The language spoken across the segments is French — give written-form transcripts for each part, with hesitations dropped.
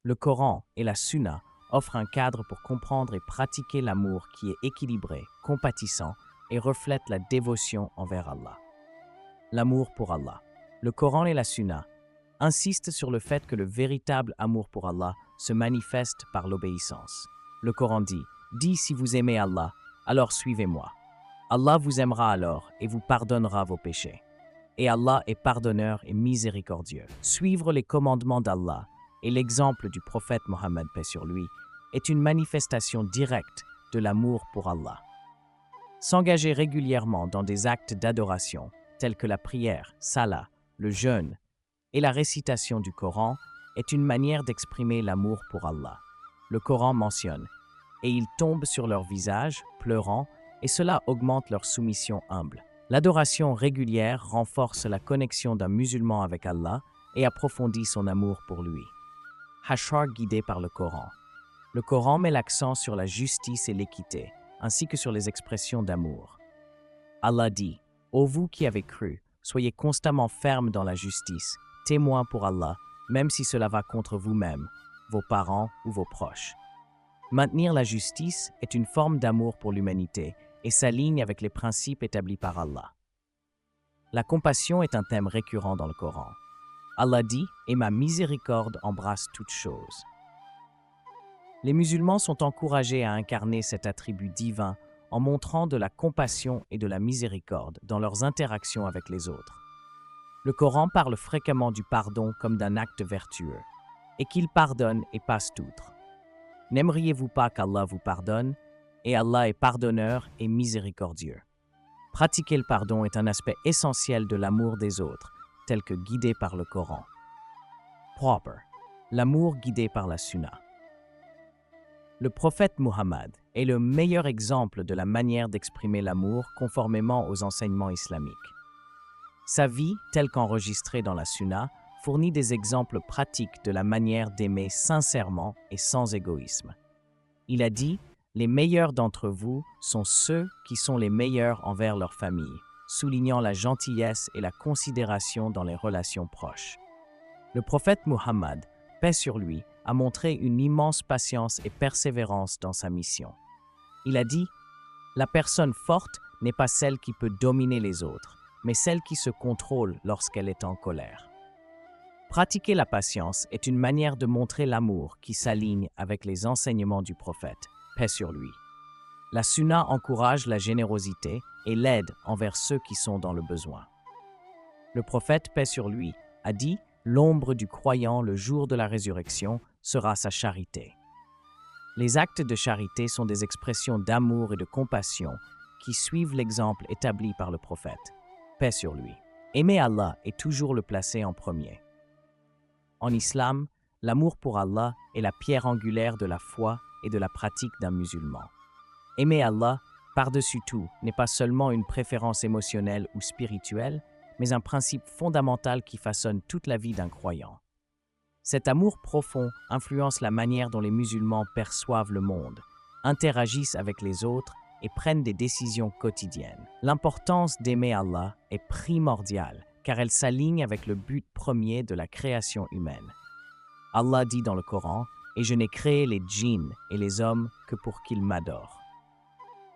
Le Coran et la Sunna offrent un cadre pour comprendre et pratiquer l'amour qui est équilibré, compatissant et reflète la dévotion envers Allah. L'amour pour Allah. Le Coran et la Sunna insistent sur le fait que le véritable amour pour Allah se manifeste par l'obéissance. Le Coran dit « Dis si vous aimez Allah, alors suivez-moi. Allah vous aimera alors et vous pardonnera vos péchés. Et Allah est pardonneur et miséricordieux. » Suivre les commandements d'Allah et l'exemple du prophète Mohammed, paix sur lui, est une manifestation directe de l'amour pour Allah. S'engager régulièrement dans des actes d'adoration, tels que la prière, salat, le jeûne et la récitation du Coran, est une manière d'exprimer l'amour pour Allah. Le Coran mentionne « Et ils tombent sur leur visage, pleurant, et cela augmente leur soumission humble. » L'adoration régulière renforce la connexion d'un musulman avec Allah et approfondit son amour pour lui. Hashar guidé par le Coran. Le Coran met l'accent sur la justice et l'équité, ainsi que sur les expressions d'amour. Allah dit « Ô vous qui avez cru, soyez constamment fermes dans la justice, témoins pour Allah, même si cela va contre vous-même, vos parents ou vos proches. » Maintenir la justice est une forme d'amour pour l'humanité et s'aligne avec les principes établis par Allah. La compassion est un thème récurrent dans le Coran. Allah dit « Et ma miséricorde embrasse toutes choses. » Les musulmans sont encouragés à incarner cet attribut divin en montrant de la compassion et de la miséricorde dans leurs interactions avec les autres. Le Coran parle fréquemment du pardon comme d'un acte vertueux, et qu'il pardonne et passe outre. N'aimeriez-vous pas qu'Allah vous pardonne? Et Allah est pardonneur et miséricordieux. Pratiquer le pardon est un aspect essentiel de l'amour des autres, tel que guidé par le Coran. Proper. L'amour guidé par la Sunna. Le prophète Muhammad est le meilleur exemple de la manière d'exprimer l'amour conformément aux enseignements islamiques. Sa vie, telle qu'enregistrée dans la Sunna, fournit des exemples pratiques de la manière d'aimer sincèrement et sans égoïsme. Il a dit « Les meilleurs d'entre vous sont ceux qui sont les meilleurs envers leur famille », soulignant la gentillesse et la considération dans les relations proches. Le prophète Muhammad, paix sur lui, a montré une immense patience et persévérance dans sa mission. Il a dit « La personne forte n'est pas celle qui peut dominer les autres, mais celle qui se contrôle lorsqu'elle est en colère. » Pratiquer la patience est une manière de montrer l'amour qui s'aligne avec les enseignements du prophète, paix sur lui. La Sunna encourage la générosité et l'aide envers ceux qui sont dans le besoin. Le prophète, paix sur lui, a dit « L'ombre du croyant le jour de la résurrection sera sa charité. » Les actes de charité sont des expressions d'amour et de compassion qui suivent l'exemple établi par le prophète, paix sur lui. Aimer Allah est toujours le placer en premier. En islam, l'amour pour Allah est la pierre angulaire de la foi et de la pratique d'un musulman. Aimer Allah, par-dessus tout, n'est pas seulement une préférence émotionnelle ou spirituelle, mais un principe fondamental qui façonne toute la vie d'un croyant. Cet amour profond influence la manière dont les musulmans perçoivent le monde, interagissent avec les autres et prennent des décisions quotidiennes. L'importance d'aimer Allah est primordiale, car elle s'aligne avec le but premier de la création humaine. Allah dit dans le Coran « Et je n'ai créé les djinns et les hommes que pour qu'ils m'adorent. »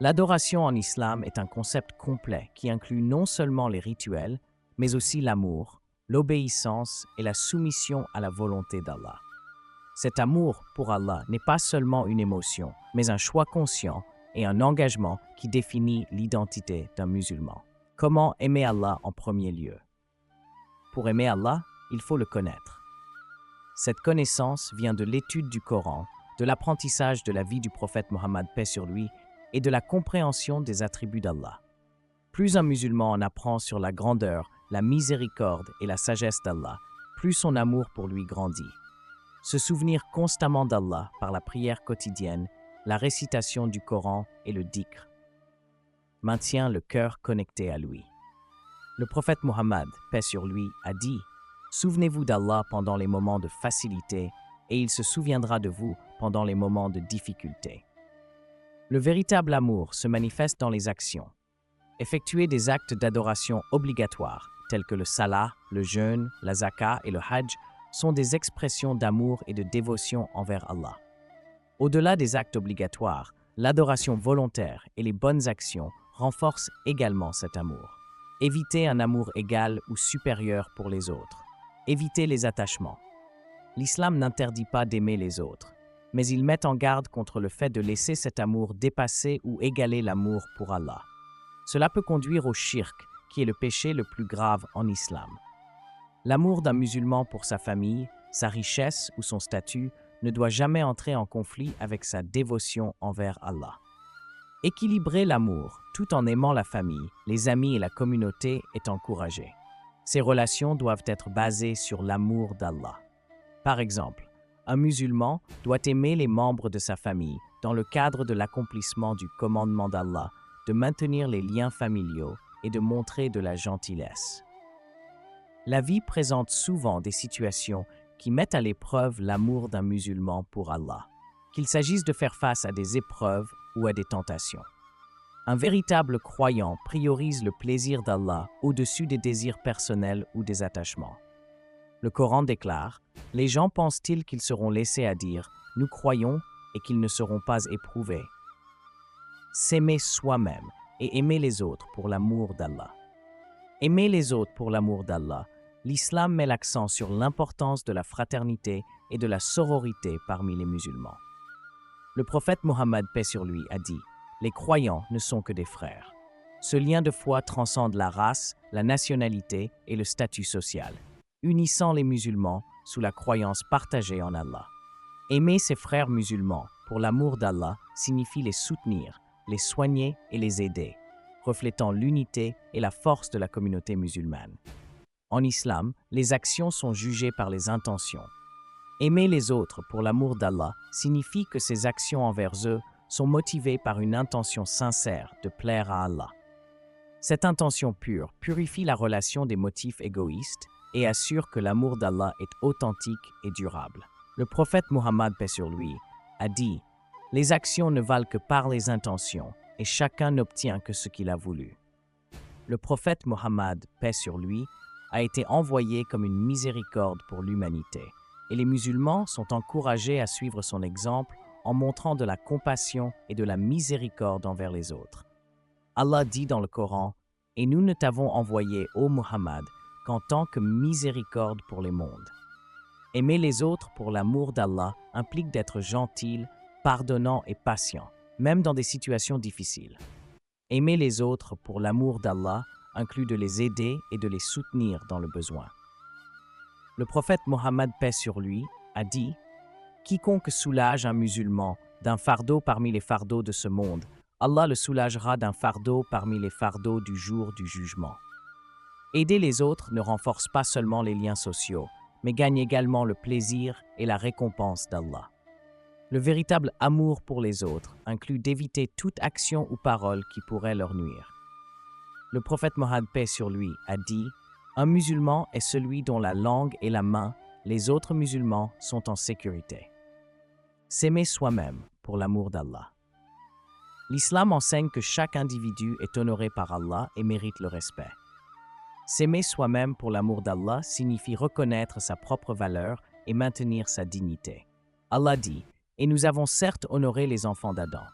L'adoration en islam est un concept complet qui inclut non seulement les rituels, mais aussi l'amour, l'obéissance et la soumission à la volonté d'Allah. Cet amour pour Allah n'est pas seulement une émotion, mais un choix conscient et un engagement qui définit l'identité d'un musulman. Comment aimer Allah en premier lieu? Pour aimer Allah, il faut le connaître. Cette connaissance vient de l'étude du Coran, de l'apprentissage de la vie du prophète Mohammed, paix sur lui, et de la compréhension des attributs d'Allah. Plus un musulman en apprend sur la grandeur, la miséricorde et la sagesse d'Allah, plus son amour pour lui grandit. Se souvenir constamment d'Allah par la prière quotidienne, la récitation du Coran et le dhikr maintient le cœur connecté à lui. Le prophète Mohammed, paix sur lui, a dit « Souvenez-vous d'Allah pendant les moments de facilité et il se souviendra de vous pendant les moments de difficulté. » Le véritable amour se manifeste dans les actions. Effectuer des actes d'adoration obligatoires, tels que le salat, le jeûne, la zakat et le hajj, sont des expressions d'amour et de dévotion envers Allah. Au-delà des actes obligatoires, l'adoration volontaire et les bonnes actions renforcent également cet amour. Évitez un amour égal ou supérieur pour les autres. Évitez les attachements. L'islam n'interdit pas d'aimer les autres, mais il met en garde contre le fait de laisser cet amour dépasser ou égaler l'amour pour Allah. Cela peut conduire au shirk, qui est le péché le plus grave en islam. L'amour d'un musulman pour sa famille, sa richesse ou son statut ne doit jamais entrer en conflit avec sa dévotion envers Allah. Équilibrer l'amour tout en aimant la famille, les amis et la communauté est encouragé. Ces relations doivent être basées sur l'amour d'Allah. Par exemple, un musulman doit aimer les membres de sa famille dans le cadre de l'accomplissement du commandement d'Allah, de maintenir les liens familiaux et de montrer de la gentillesse. La vie présente souvent des situations qui mettent à l'épreuve l'amour d'un musulman pour Allah, qu'il s'agisse de faire face à des épreuves ou à des tentations. Un véritable croyant priorise le plaisir d'Allah au-dessus des désirs personnels ou des attachements. Le Coran déclare « Les gens pensent-ils qu'ils seront laissés à dire « Nous croyons » et qu'ils ne seront pas éprouvés ?» S'aimer soi-même et aimer les autres pour l'amour d'Allah. Aimer les autres pour l'amour d'Allah, l'islam met l'accent sur l'importance de la fraternité et de la sororité parmi les musulmans. Le prophète Mohammed, paix sur lui, a dit « Les croyants ne sont que des frères. » Ce lien de foi transcende la race, la nationalité et le statut social, unissant les musulmans sous la croyance partagée en Allah. Aimer ses frères musulmans pour l'amour d'Allah signifie les soutenir, les soigner et les aider, reflétant l'unité et la force de la communauté musulmane. En islam, les actions sont jugées par les intentions. Aimer les autres pour l'amour d'Allah signifie que ces actions envers eux sont motivées par une intention sincère de plaire à Allah. Cette intention pure purifie la relation des motifs égoïstes et assure que l'amour d'Allah est authentique et durable. Le prophète Mohammed, paix sur lui, a dit « Les actions ne valent que par les intentions et chacun n'obtient que ce qu'il a voulu. » Le prophète Mohammed, paix sur lui, a été envoyé comme une miséricorde pour l'humanité, et les musulmans sont encouragés à suivre son exemple en montrant de la compassion et de la miséricorde envers les autres. Allah dit dans le Coran « Et nous ne t'avons envoyé, ô Muhammad, qu'en tant que miséricorde pour les mondes. » Aimer les autres pour l'amour d'Allah implique d'être gentil, pardonnant et patient, même dans des situations difficiles. Aimer les autres pour l'amour d'Allah inclut de les aider et de les soutenir dans le besoin. Le prophète Mohammed, paix sur lui, a dit « Quiconque soulage un musulman d'un fardeau parmi les fardeaux de ce monde, Allah le soulagera d'un fardeau parmi les fardeaux du jour du jugement. » Aider les autres ne renforce pas seulement les liens sociaux, mais gagne également le plaisir et la récompense d'Allah. Le véritable amour pour les autres inclut d'éviter toute action ou parole qui pourrait leur nuire. Le prophète Mohammed, paix sur lui, a dit « Un musulman est celui dont la langue et la main, les autres musulmans, sont en sécurité. » S'aimer soi-même pour l'amour d'Allah. L'islam enseigne que chaque individu est honoré par Allah et mérite le respect. S'aimer soi-même pour l'amour d'Allah signifie reconnaître sa propre valeur et maintenir sa dignité. Allah dit « Et nous avons certes honoré les enfants d'Adam. »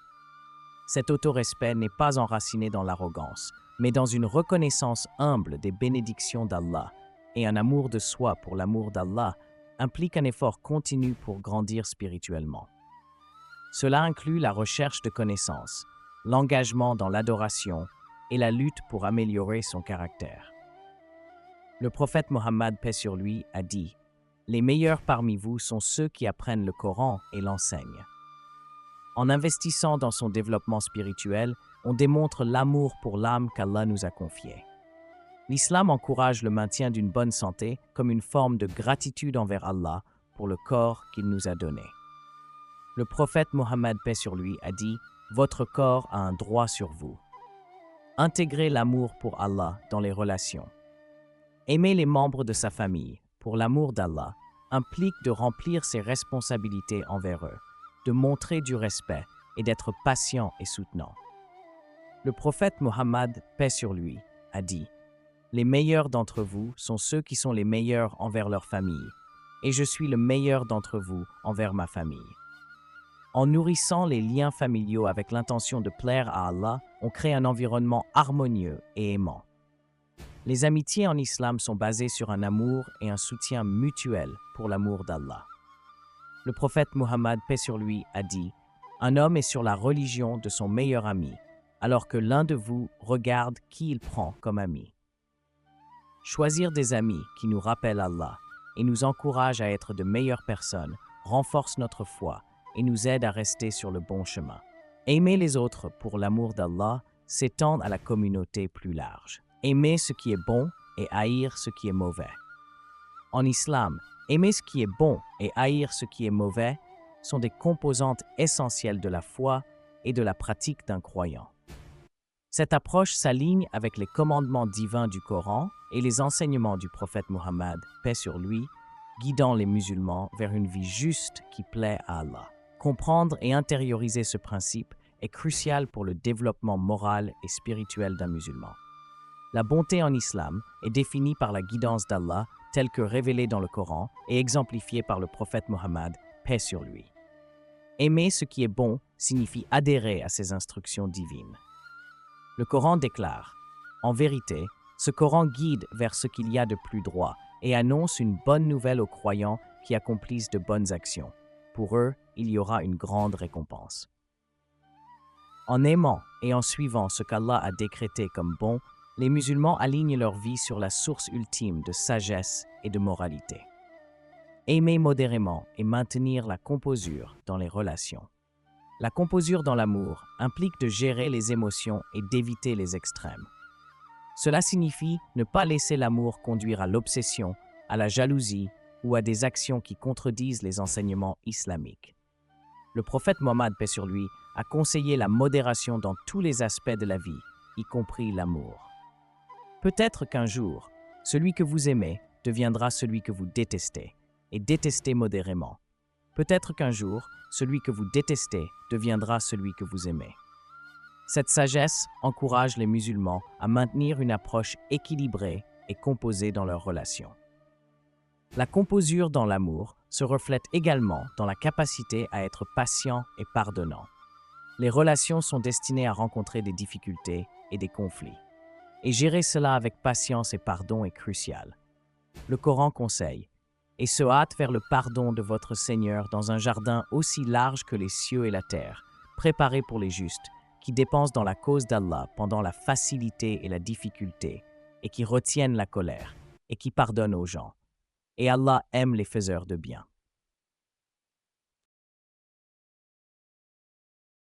Cet autorespect n'est pas enraciné dans l'arrogance, mais dans une reconnaissance humble des bénédictions d'Allah, et un amour de soi pour l'amour d'Allah implique un effort continu pour grandir spirituellement. Cela inclut la recherche de connaissances, l'engagement dans l'adoration et la lutte pour améliorer son caractère. Le prophète Mohammed, paix sur lui, a dit « Les meilleurs parmi vous sont ceux qui apprennent le Coran et l'enseignent. » En investissant dans son développement spirituel, on démontre l'amour pour l'âme qu'Allah nous a confiée. L'islam encourage le maintien d'une bonne santé comme une forme de gratitude envers Allah pour le corps qu'il nous a donné. Le prophète Mohammed, paix sur lui, a dit « Votre corps a un droit sur vous. » Intégrez l'amour pour Allah dans les relations. Aimer les membres de sa famille, pour l'amour d'Allah, implique de remplir ses responsabilités envers eux, de montrer du respect et d'être patient et soutenant. Le prophète Mohammed, paix sur lui, a dit « Les meilleurs d'entre vous sont ceux qui sont les meilleurs envers leur famille. et je suis le meilleur d'entre vous envers ma famille. En nourrissant les liens familiaux avec l'intention de plaire à Allah, on crée un environnement harmonieux et aimant. Les amitiés en islam sont basées sur un amour et un soutien mutuel pour l'amour d'Allah. Le prophète Muhammad, paix sur lui, a dit « Un homme est sur la religion de son meilleur ami, alors que l'un de vous regarde qui il prend comme ami. » Choisir des amis qui nous rappellent Allah et nous encouragent à être de meilleures personnes renforce notre foi et nous aide à rester sur le bon chemin. Aimer les autres pour l'amour d'Allah s'étend à la communauté plus large. Aimer ce qui est bon et haïr ce qui est mauvais. En islam, aimer ce qui est bon et haïr ce qui est mauvais sont des composantes essentielles de la foi et de la pratique d'un croyant. Cette approche s'aligne avec les commandements divins du Coran et les enseignements du prophète Muhammad, paix sur lui, guidant les musulmans vers une vie juste qui plaît à Allah. Comprendre et intérioriser ce principe est crucial pour le développement moral et spirituel d'un musulman. La bonté en islam est définie par la guidance d'Allah telle que révélée dans le Coran et exemplifiée par le prophète Muhammad, paix sur lui. Aimer ce qui est bon signifie adhérer à ses instructions divines. Le Coran déclare « En vérité, ce Coran guide vers ce qu'il y a de plus droit et annonce une bonne nouvelle aux croyants qui accomplissent de bonnes actions. Pour eux, il y aura une grande récompense. » En aimant et en suivant ce qu'Allah a décrété comme bon, les musulmans alignent leur vie sur la source ultime de sagesse et de moralité. Aimer modérément et maintenir la composure dans les relations. La composure dans l'amour implique de gérer les émotions et d'éviter les extrêmes. Cela signifie ne pas laisser l'amour conduire à l'obsession, à la jalousie ou à des actions qui contredisent les enseignements islamiques. Le prophète Mohammed, paix sur lui, a conseillé la modération dans tous les aspects de la vie, y compris l'amour. Peut-être qu'un jour, celui que vous aimez deviendra celui que vous détestez, et détestez modérément. Peut-être qu'un jour, celui que vous détestez deviendra celui que vous aimez. Cette sagesse encourage les musulmans à maintenir une approche équilibrée et composée dans leurs relations. La composure dans l'amour se reflète également dans la capacité à être patient et pardonnant. Les relations sont destinées à rencontrer des difficultés et des conflits. Et gérer cela avec patience et pardon est crucial. Le Coran conseille « Et se hâte vers le pardon de votre Seigneur dans un jardin aussi large que les cieux et la terre, préparé pour les justes, qui dépensent dans la cause d'Allah pendant la facilité et la difficulté, et qui retiennent la colère, et qui pardonnent aux gens. Et Allah aime les faiseurs de bien. »